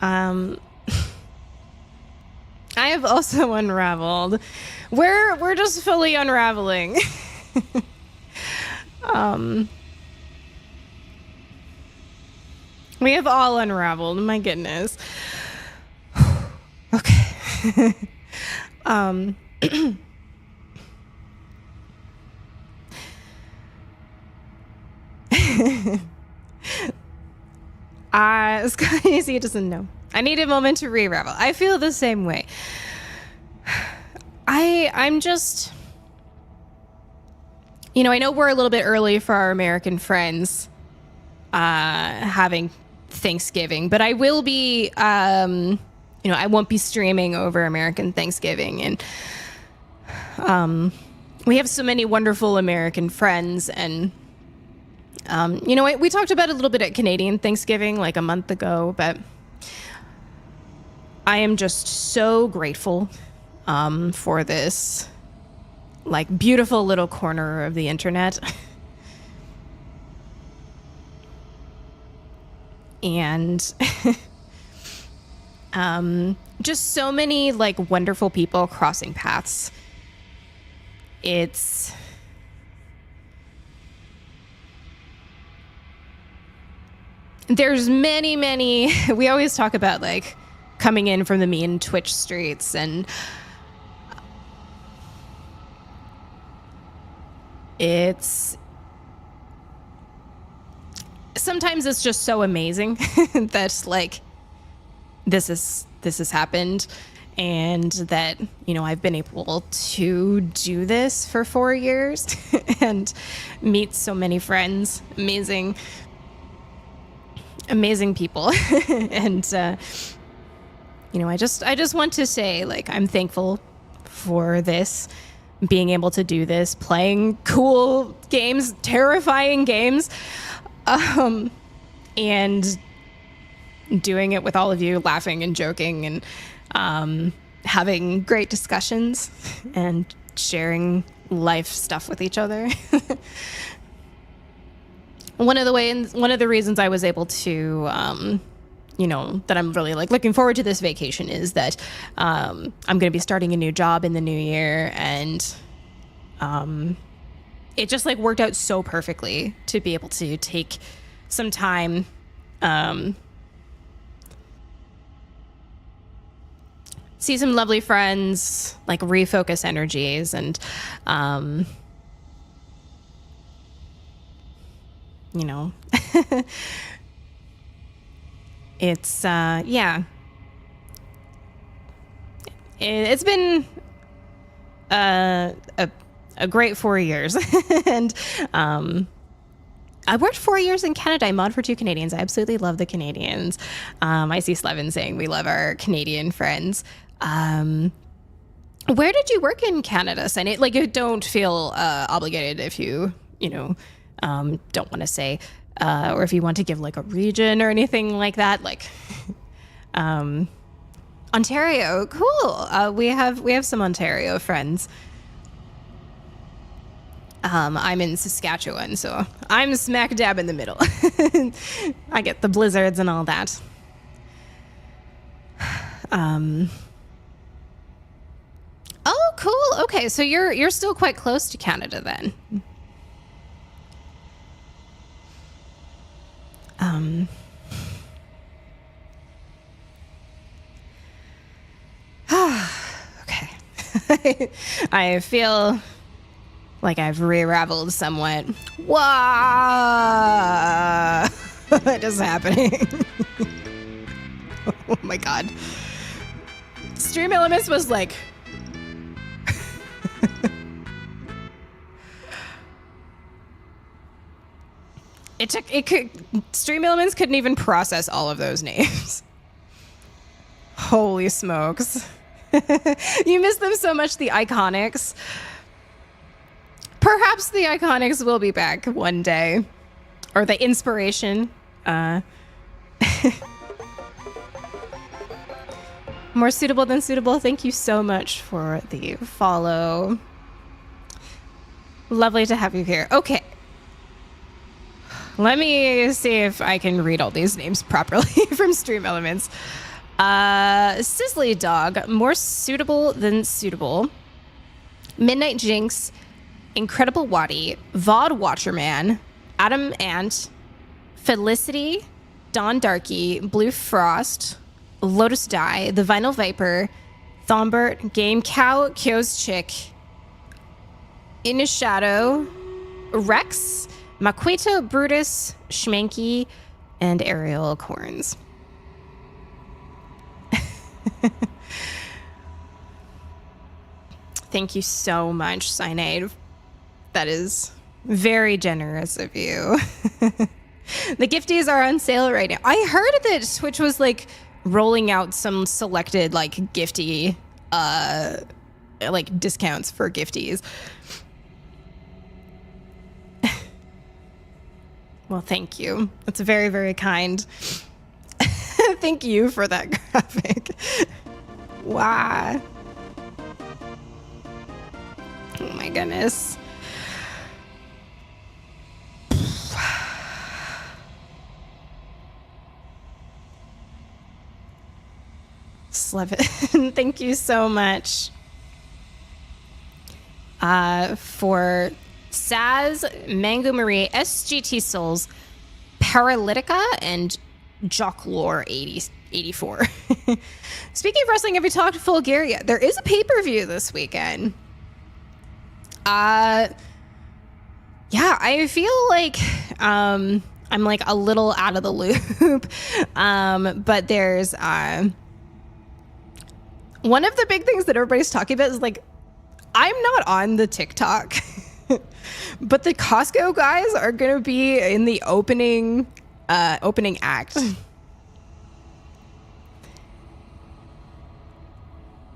Um, I have also unraveled. We're just fully unraveling. We have all unraveled. My goodness. Okay. Scotty doesn't know. I need a moment to re-ravel. I feel the same way. I'm just, I know we're a little bit early for our American friends having Thanksgiving, but I will be, I won't be streaming over American Thanksgiving. And we have so many wonderful American friends. And, we talked about it a little bit at Canadian Thanksgiving like a month ago, but I am just so grateful for this like beautiful little corner of the internet. And just so many like wonderful people crossing paths. There's many, we always talk about like coming in from the mean Twitch streets, and sometimes it's just so amazing that like this has happened, and that I've been able to do this for 4 years and meet so many friends, amazing people. And I just want to say, like, I'm thankful for this, being able to do this, playing cool games, terrifying games, and doing it with all of you, laughing and joking, and having great discussions and sharing life stuff with each other. One of the reasons I was able to, that I'm really like looking forward to this vacation is that I'm going to be starting a new job in the new year, and it just like worked out so perfectly to be able to take some time, see some lovely friends, like refocus energies, and it's it's been a great 4 years. And I worked 4 years in Canada. I mod for 2 Canadians. I absolutely love the Canadians. I see Slevin saying we love our Canadian friends. Where did you work in Canada, Senate? Like, don't feel obligated if you don't want to say, or if you want to give like a region or anything like that. Like, Ontario, cool. We have some Ontario friends. I'm in Saskatchewan, so I'm smack dab in the middle. I get the blizzards and all that. Oh, cool. Okay, so you're still quite close to Canada then. Okay. I feel like I've re-raveled somewhat. Wow! What is happening? Oh my god. Stream Elements was like... Stream Elements couldn't even process all of those names. Holy smokes. You miss them so much, the Iconics. Perhaps the Iconics will be back one day. Or the Inspiration. More suitable than suitable. Thank you so much for the follow. Lovely to have you here. Okay. Let me see if I can read all these names properly from Stream Elements. Sizzly Dog, more suitable than suitable. Midnight Jinx, Incredible Waddy, Vod Watcherman, Adam Ant, Felicity, Dawn Darky, Blue Frost, Lotus Dye, The Vinyl Viper, Thombert, Game Cow, Kyo's Chick, In a Shadow, Rex, Maquito, Brutus, Schmanky, and Ariel Corns. Thank you so much, Cyanide. That is very generous of you. The gifties are on sale right now. I heard that Twitch was like rolling out some selected like gifty like discounts for gifties. Well, thank you. That's very, very kind. Thank you for that graphic. Wow. Oh my goodness. Slevin, thank you so much for Saz, Mango Marie, SGT Souls, Paralytica, and Jocklore 84. Speaking of wrestling, have we talked Bulgaria? There is a pay-per-view this weekend. Yeah, I feel like I'm like a little out of the loop. But there's one of the big things that everybody's talking about is like, I'm not on the TikTok, but the Costco guys are going to be in the opening act.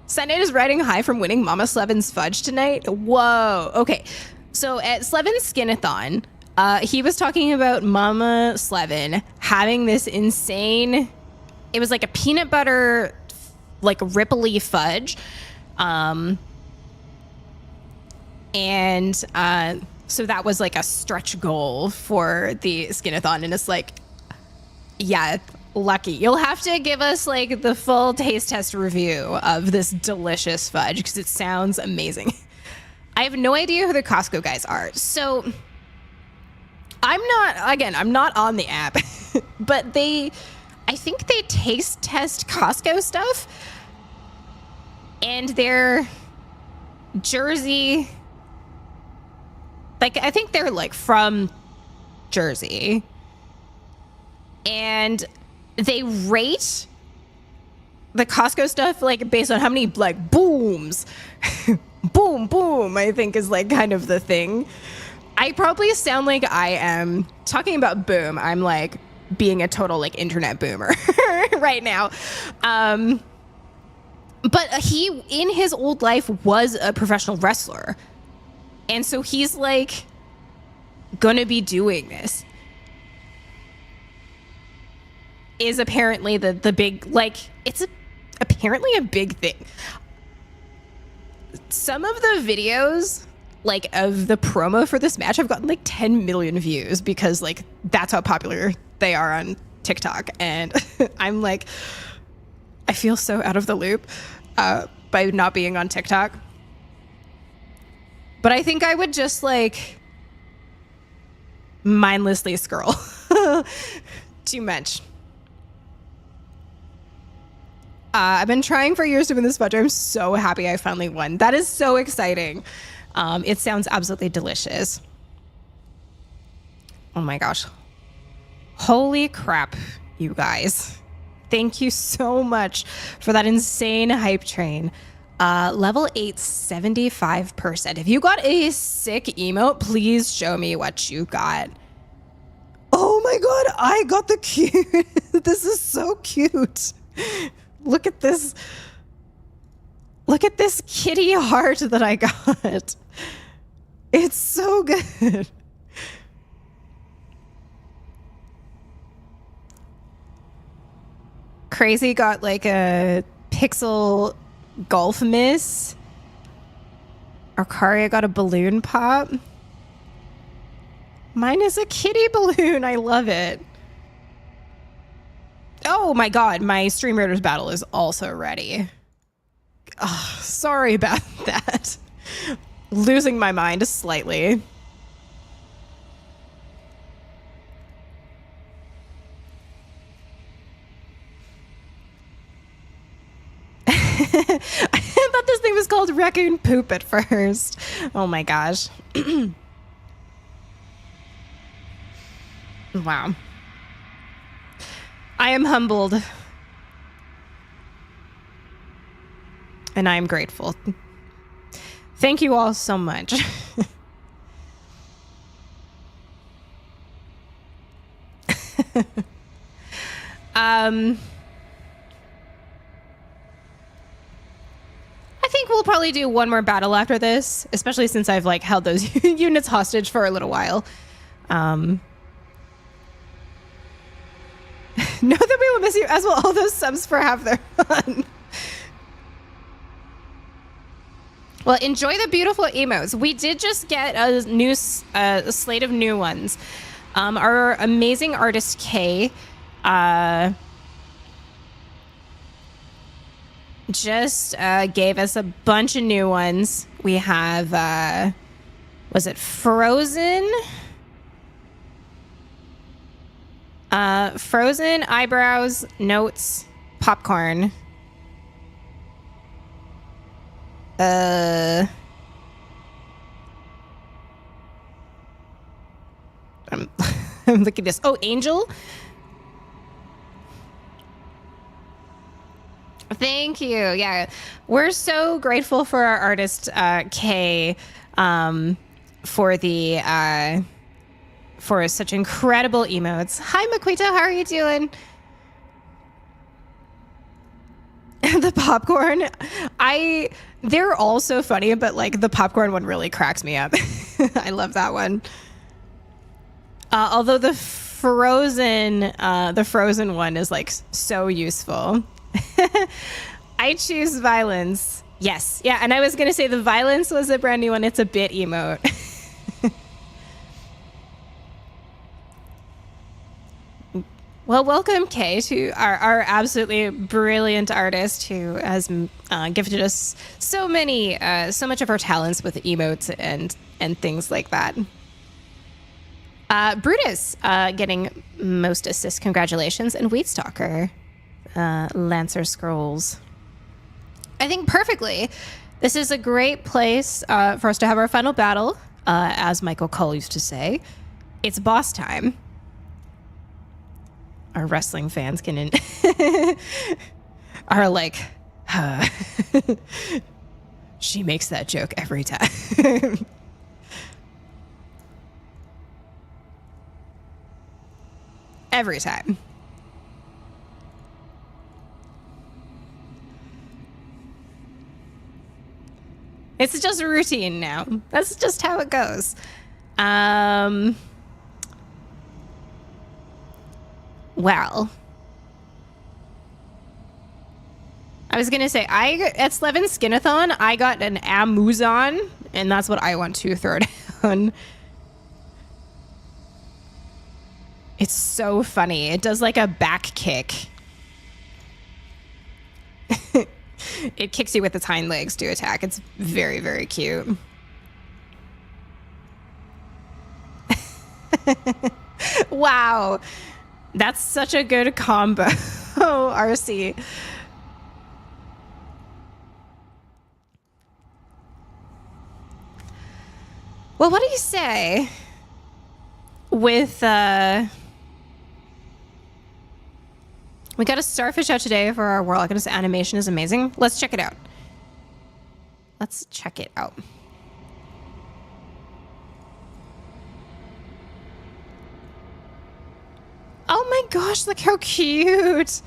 Senate is riding high from winning Mama Slevin's fudge tonight. Whoa. Okay. So at Slevin's Skinathon, he was talking about Mama Slevin having this insane, it was like a peanut butter, like ripply fudge. So that was like a stretch goal for the Skinathon. And it's like, yeah, lucky. You'll have to give us like the full taste test review of this delicious fudge because it sounds amazing. I have no idea who the Costco guys are. So I'm not on the app, but I think they taste test Costco stuff, and they're Jersey. Like, I think they're like from Jersey, and they rate the Costco stuff like based on how many like booms, boom, boom, I think is like kind of the thing. I probably sound like I am talking about boom. I'm like being a total like internet boomer right now. But he, in his old life, was a professional wrestler. And so he's like gonna be doing this. Is apparently the big, like, it's apparently a big thing. Some of the videos, like, of the promo for this match have gotten like 10 million views because like that's how popular they are on TikTok. And I'm like, I feel so out of the loop by not being on TikTok. But I think I would just like mindlessly scroll too much. I've been trying for years to win this fudge. I'm so happy I finally won. That is so exciting. It sounds absolutely delicious. Oh my gosh. Holy crap, you guys. Thank you so much for that insane hype train. Level 8, 75%. If you got a sick emote, please show me what you got. Oh my god, I got the cute. This is so cute. Look at this. Look at this kitty heart that I got. It's so good. Crazy got like a pixel golf miss. Arcaria got a balloon pop. Mine is a kitty balloon. I love it. Oh my god, my Stream Raiders battle is also ready. Oh, sorry about that. Losing my mind slightly. I thought this thing was called Raccoon Poop at first. Oh my gosh. Wow. I am humbled. And I am grateful. Thank you all so much. I think we'll probably do one more battle after this, especially since I've like held those units hostage for a little while. Know that we will miss you, as will all those subs for half their fun. Well, enjoy the beautiful emotes. We did just get a new slate of new ones. Our amazing artist Kay just gave us a bunch of new ones. We have, was it Frozen? Frozen, eyebrows, notes, popcorn. I'm looking at this. Oh, Angel. Thank you. Yeah, we're so grateful for our artist Kay for the for such incredible emotes. Hi, Maquita. How are you doing? The popcorn. They're all so funny, but like the popcorn one really cracks me up. I love that one. Although the frozen one is like so useful. I choose violence. Yes. Yeah. And I was going to say the violence was a brand new one. It's a bit emote. Well, welcome, Kay, to our absolutely brilliant artist who has gifted us so much of her talents with emotes and things like that. Brutus getting most assists, congratulations, and Weedstalker, Lancer Scrolls. I think perfectly. This is a great place for us to have our final battle. As Michael Cole used to say, it's boss time. Our wrestling fans can are like, she makes that joke every time. Every time. It's just a routine now. That's just how it goes. Well, I was going to say, at Slevin Skinathon, I got an Amuzon, and that's what I want to throw down. It's so funny. It does like a back kick. It kicks you with its hind legs to attack. It's very, very cute. Wow. That's such a good combo, RC. Well, what do you say with, we got a starfish out today for our Warlock, and his animation is amazing. Let's check it out. Let's check it out. Oh my gosh, look how cute.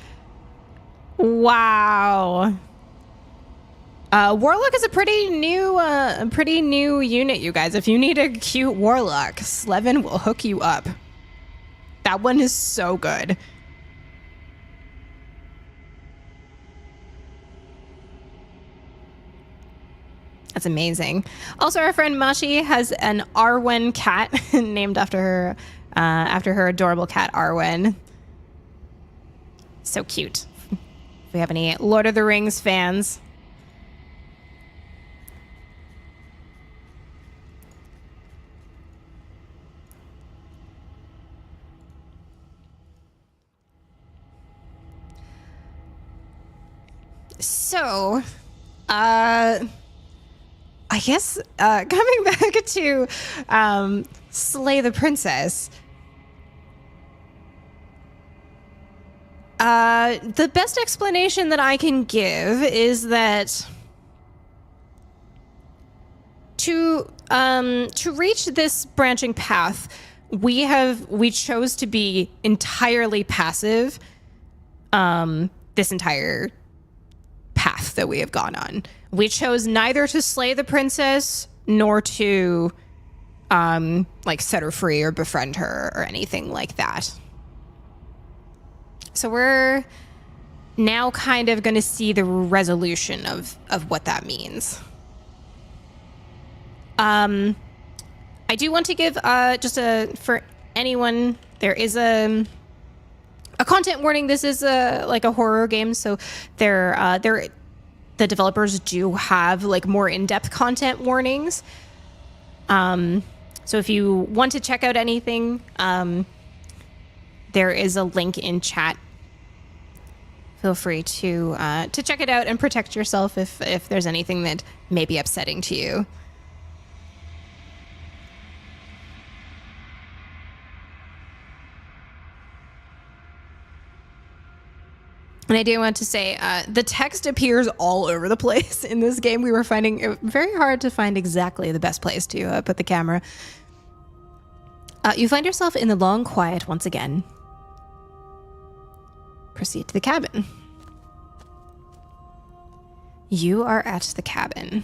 Wow. Warlock is a pretty new unit, you guys. If you need a cute Warlock, Slevin will hook you up. That one is so good. That's amazing. Also, our friend Mashi has an Arwen cat named after her adorable cat Arwen. So cute. If we have any Lord of the Rings fans. So, I guess coming back to Slay the Princess. The best explanation that I can give is that to reach this branching path, we chose to be entirely passive. This entire path that we have gone on. We chose neither to slay the princess nor to set her free or befriend her or anything like that. So we're now kind of going to see the resolution of what that means. I do want to give for anyone, there is a content warning. This is a horror game, so the developers do have more in-depth content warnings. So if you want to check out anything, there is a link in chat. Feel free to check it out and protect yourself if there's anything that may be upsetting to you. And I do want to say, the text appears all over the place in this game. We were finding it very hard to find exactly the best place to put the camera. You find yourself in the long quiet once again. Proceed to the cabin. You are at the cabin.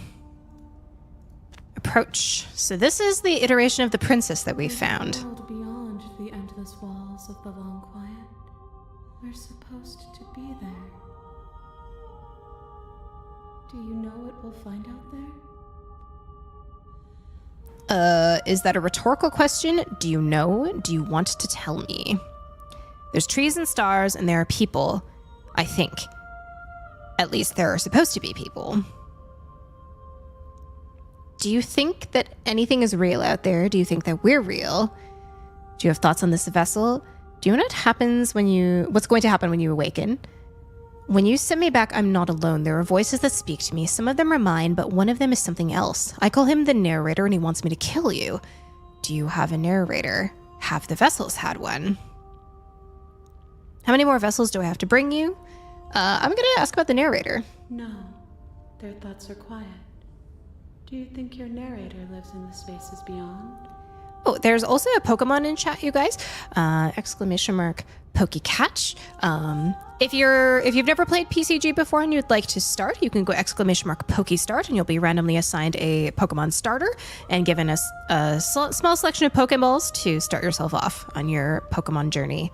Approach. So this is the iteration of the princess that we found. World beyond the endless walls of the long quiet. We're supposed to be there. Do you know what we'll find out there? Is that a rhetorical question? Do you know? Do you want to tell me? There's trees and stars, and there are people, I think. At least there are supposed to be people. Do you think that anything is real out there? Do you think that we're real? Do you have thoughts on this vessel? Do you know what's going to happen when you awaken? When you send me back, I'm not alone. There are voices that speak to me. Some of them are mine, but one of them is something else. I call him the narrator, and he wants me to kill you. Do you have a narrator? Have the vessels had one? How many more vessels do I have to bring you? I'm going to ask about the narrator. No, their thoughts are quiet. Do you think your narrator lives in the spaces beyond? Oh, there's also a Pokemon in chat, you guys. Exclamation mark Pokecatch. If you've never played PCG before and you'd like to start, you can go exclamation mark Pokestart, and you'll be randomly assigned a Pokemon starter and given a small selection of Pokeballs to start yourself off on your Pokemon journey.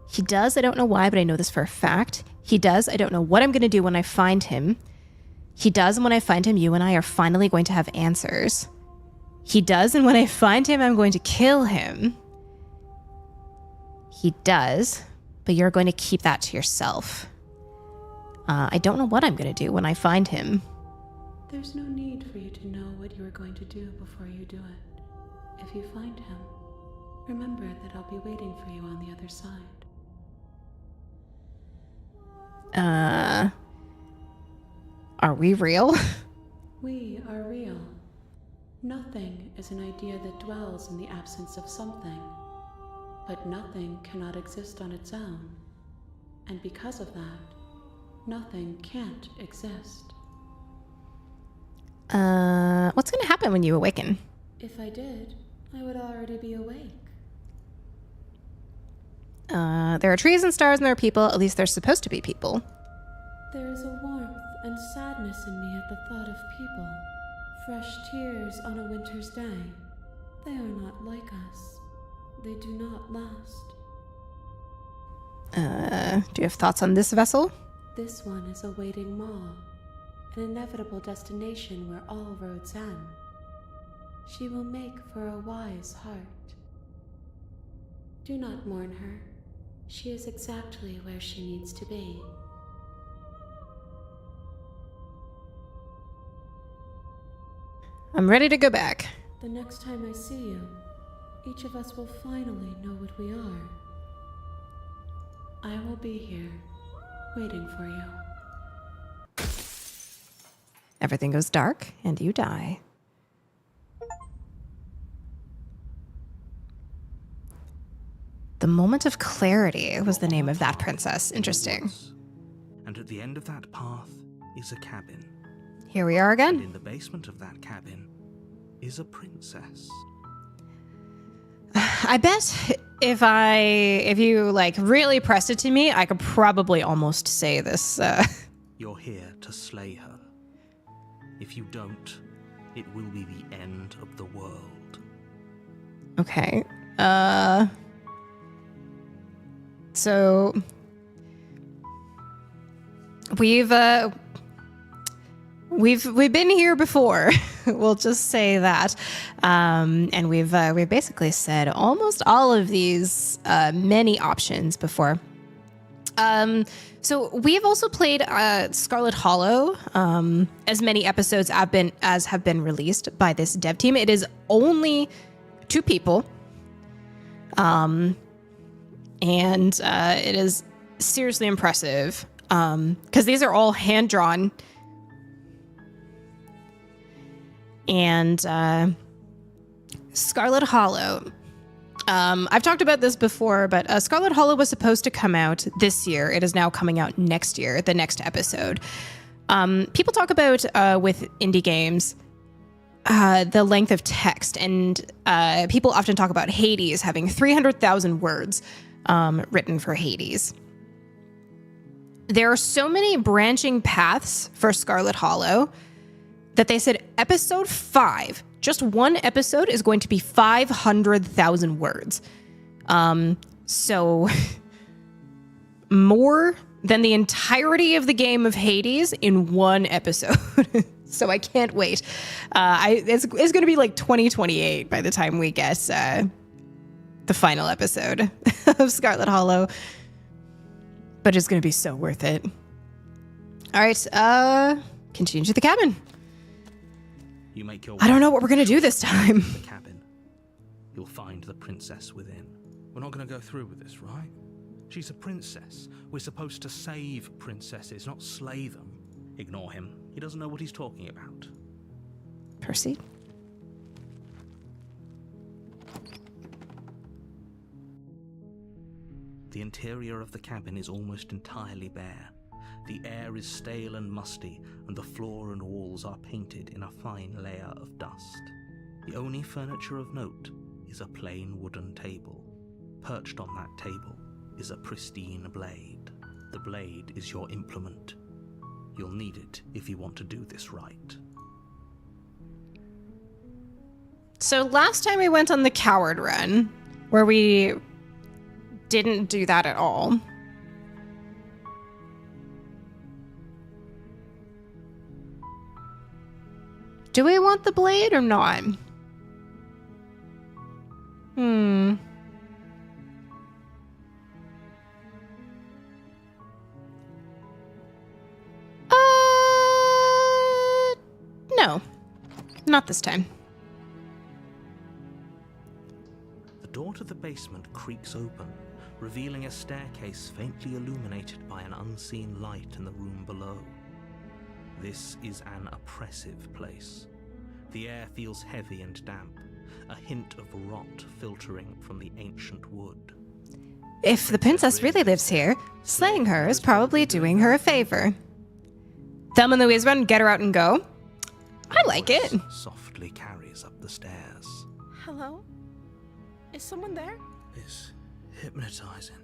He does. I don't know why, but I know this for a fact. He does. I don't know what I'm going to do when I find him. He does, and when I find him, you and I are finally going to have answers. He does, and when I find him, I'm going to kill him. He does, but you're going to keep that to yourself. I don't know what I'm going to do when I find him. There's no need for you to know what you are going to do before you do it. If you find him, remember that I'll be waiting for you on the other side. Are we real? We are real. Nothing is an idea that dwells in the absence of something. But nothing cannot exist on its own. And because of that, nothing can't exist. What's going to happen when you awaken? If I did, I would already be awake. There are trees and stars and there are people. At least there's supposed to be people. There is a warmth and sadness in me at the thought of people. Fresh tears on a winter's day. They are not like us. They do not last. Do you have thoughts on this vessel? This one is awaiting Maw, an inevitable destination where all roads end. She will make for a wise heart. Do not mourn her. She is exactly where she needs to be. I'm ready to go back. The next time I see you, each of us will finally know what we are. I will be here, waiting for you. Everything goes dark, and you die. The Moment of Clarity was the name of that princess. Interesting. And at the end of that path is a cabin. Here we are And again. in the basement of that cabin is a princess. I bet if you like really pressed it to me, I could probably almost say this. You're here to slay her. If you don't, it will be the end of the world. Okay. So we've been here before. We'll just say that, and we've basically said almost all of these many options before. So we've also played Scarlet Hollow, as many episodes have been released by this dev team. It is only 2 people, and it is seriously impressive because these are all hand drawn. And Scarlet Hollow. I've talked about this before, but Scarlet Hollow was supposed to come out this year. It is now coming out next year, the next episode. People talk about, with indie games, the length of text, and people often talk about Hades having 300,000 words written for Hades. There are so many branching paths for Scarlet Hollow that they said episode 5, just one episode, is going to be 500,000 words. So more than the entirety of the game of Hades in one episode. So I can't wait. It's going to be like 2028 by the time we get the final episode of Scarlet Hollow. But it's going to be so worth it. All right, continue to the cabin. You make your I don't know what we're going to do this time. the cabin. You'll find the princess within. We're not going to go through with this, right? She's a princess. We're supposed to save princesses, not slay them. Ignore him. He doesn't know what he's talking about. Percy? The interior of the cabin is almost entirely bare. The air is stale and musty, and the floor and walls are painted in a fine layer of dust. The only furniture of note is a plain wooden table. Perched on that table is a pristine blade. The blade is your implement. You'll need it if you want to do this right. So last time we went on the coward run, where we didn't do that at all. Do we want the blade or not? No. Not this time. The door to the basement creaks open, revealing a staircase faintly illuminated by an unseen light in the room below. This is an oppressive place. The air feels heavy and damp, a hint of rot filtering from the ancient wood. If the princess really lives here, slaying her is probably doing her a favor. Thumb in the whiz run, get her out and go. I like it. Voice softly carries up the stairs. Hello? Is someone there? It's hypnotizing.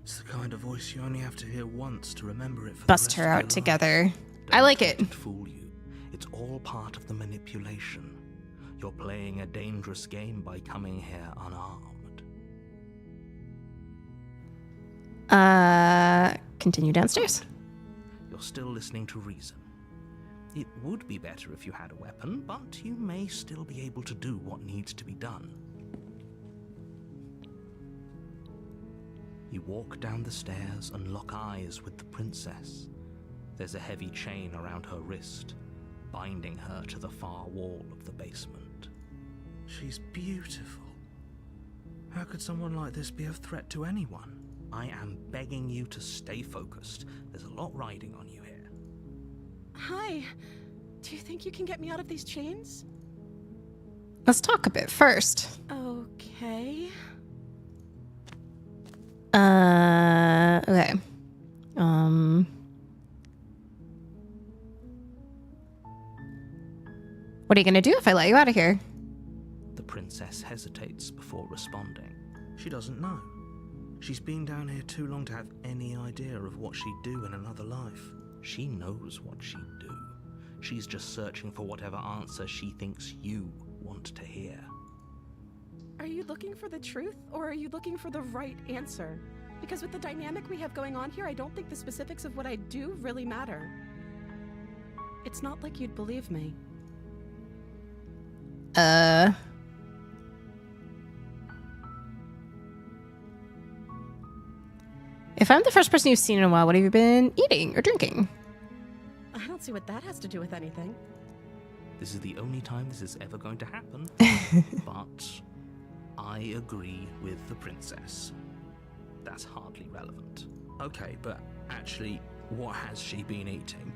It's the kind of voice you only have to hear once to remember it for Bust the her rest of out your together. life. I Don't like let it. it fool you. It's all part of the manipulation. You're playing a dangerous game by coming here unarmed. Continue downstairs. You're still listening to reason. It would be better if you had a weapon, but you may still be able to do what needs to be done. You walk down the stairs and lock eyes with the princess. There's a heavy chain around her wrist, binding her to the far wall of the basement. She's beautiful. How could someone like this be a threat to anyone? I am begging you to stay focused. There's a lot riding on you here. Hi. Do you think you can get me out of these chains? Let's talk a bit first. Okay. Okay. What are you gonna do if I let you out of here? The princess hesitates before responding. She doesn't know. She's been down here too long to have any idea of what she'd do in another life. She knows what she'd do. She's just searching for whatever answer she thinks you want to hear. Are you looking for the truth, or are you looking for the right answer? Because with the dynamic we have going on here, I don't think the specifics of what I do really matter. It's not like you'd believe me. If I'm the first person you've seen in a while, what have you been eating or drinking? I don't see what that has to do with anything. This is the only time this is ever going to happen, but I agree with the princess. That's hardly relevant. Okay, but actually, what has she been eating?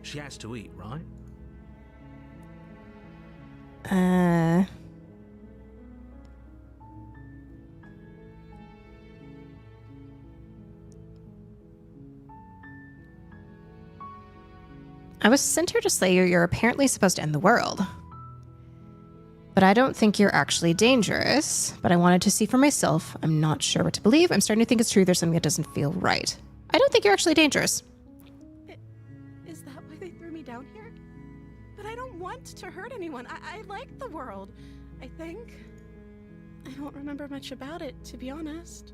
She has to eat, right? I was sent here to slay you. You're apparently supposed to end the world. But I don't think you're actually dangerous. But I wanted to see for myself. I'm not sure what to believe. I'm starting to think it's true. There's something that doesn't feel right. I don't think you're actually dangerous. Is that why they threw me down here? But I don't want to hurt anyone. I like the world, I think. I don't remember much about it, to be honest.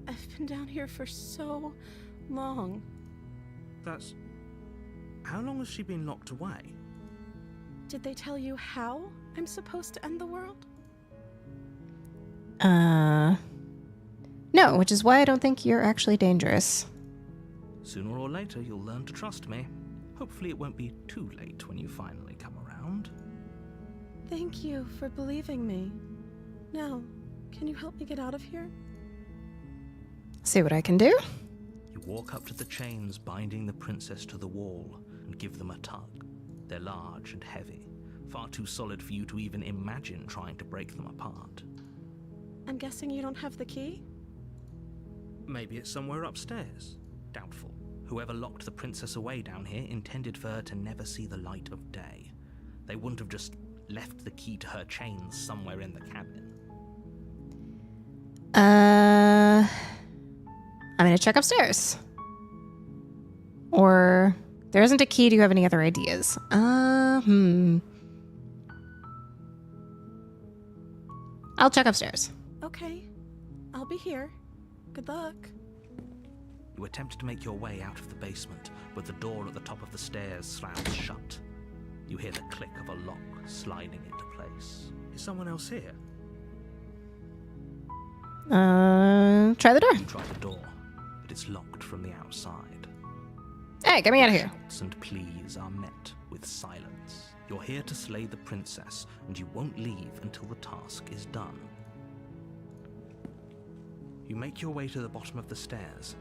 I've been down here for so long. That's... How long has she been locked away? Did they tell you how I'm supposed to end the world? No, which is why I don't think you're actually dangerous. Sooner or later, you'll learn to trust me. Hopefully it won't be too late when you finally come around. Thank you for believing me. Now, can you help me get out of here? See what I can do? You walk up to the chains binding the princess to the wall and give them a tug. They're large and heavy, far too solid for you to even imagine trying to break them apart. I'm guessing you don't have the key? Maybe it's somewhere upstairs. Doubtful. Whoever locked the princess away down here intended for her to never see the light of day. They wouldn't have just left the key to her chains somewhere in the cabin. I'm gonna check upstairs. Or there isn't a key. Do you have any other ideas? I'll check upstairs. Okay. I'll be here. Good luck. You attempt to make your way out of the basement, but the door at the top of the stairs slams shut. You hear the click of a lock sliding into place. Is someone else here? Try the door. You try the door, but it's locked from the outside. Hey, get me out of here. Shouts and pleas are met with silence. You're here to slay the princess, and you won't leave until the task is done. You make your way to the bottom of the stairs.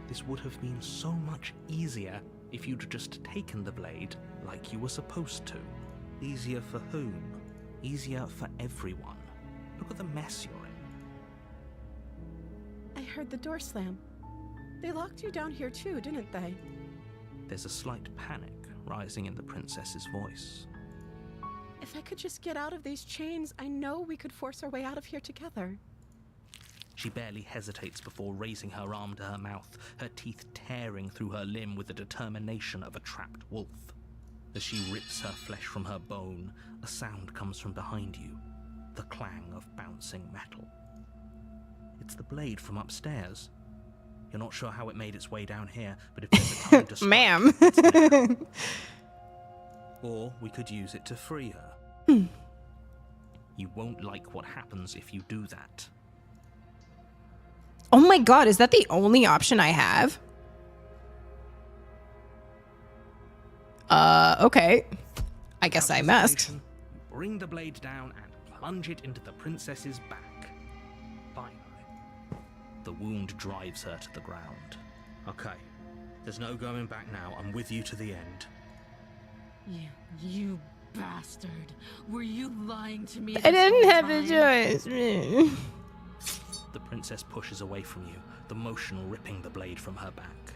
This would have been so much easier if you'd just taken the blade like you were supposed to. Easier for whom? Easier for everyone. Look at the mess you're in. I heard the door slam. They locked you down here too, didn't they? There's a slight panic rising in the princess's voice. If I could just get out of these chains, I know we could force our way out of here together. She barely hesitates before raising her arm to her mouth, her teeth tearing through her limb with the determination of a trapped wolf. As she rips her flesh from her bone, a sound comes from behind you, the clang of bouncing metal. It's the blade from upstairs. You're not sure how it made its way down here, but if there's a time to strike, Ma'am. it's now. Or we could use it to free her. You won't like what happens if you do that. Oh my god, is that the only option I have? Okay. I guess I Without must. hesitation, you bring the blade down and plunge it into the princess's back. Finally, the wound drives her to the ground. Okay, there's no going back now. I'm with you to the end. You bastard. Were you lying to me? I didn't have a choice. The princess pushes away from you, the motion ripping the blade from her back.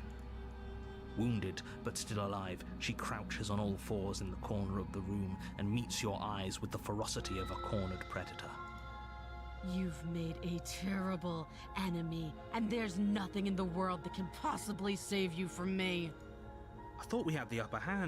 Wounded, but still alive, she crouches on all fours in the corner of the room and meets your eyes with the ferocity of a cornered predator. You've made a terrible enemy, and there's nothing in the world that can possibly save you from me. I thought we had the upper hand.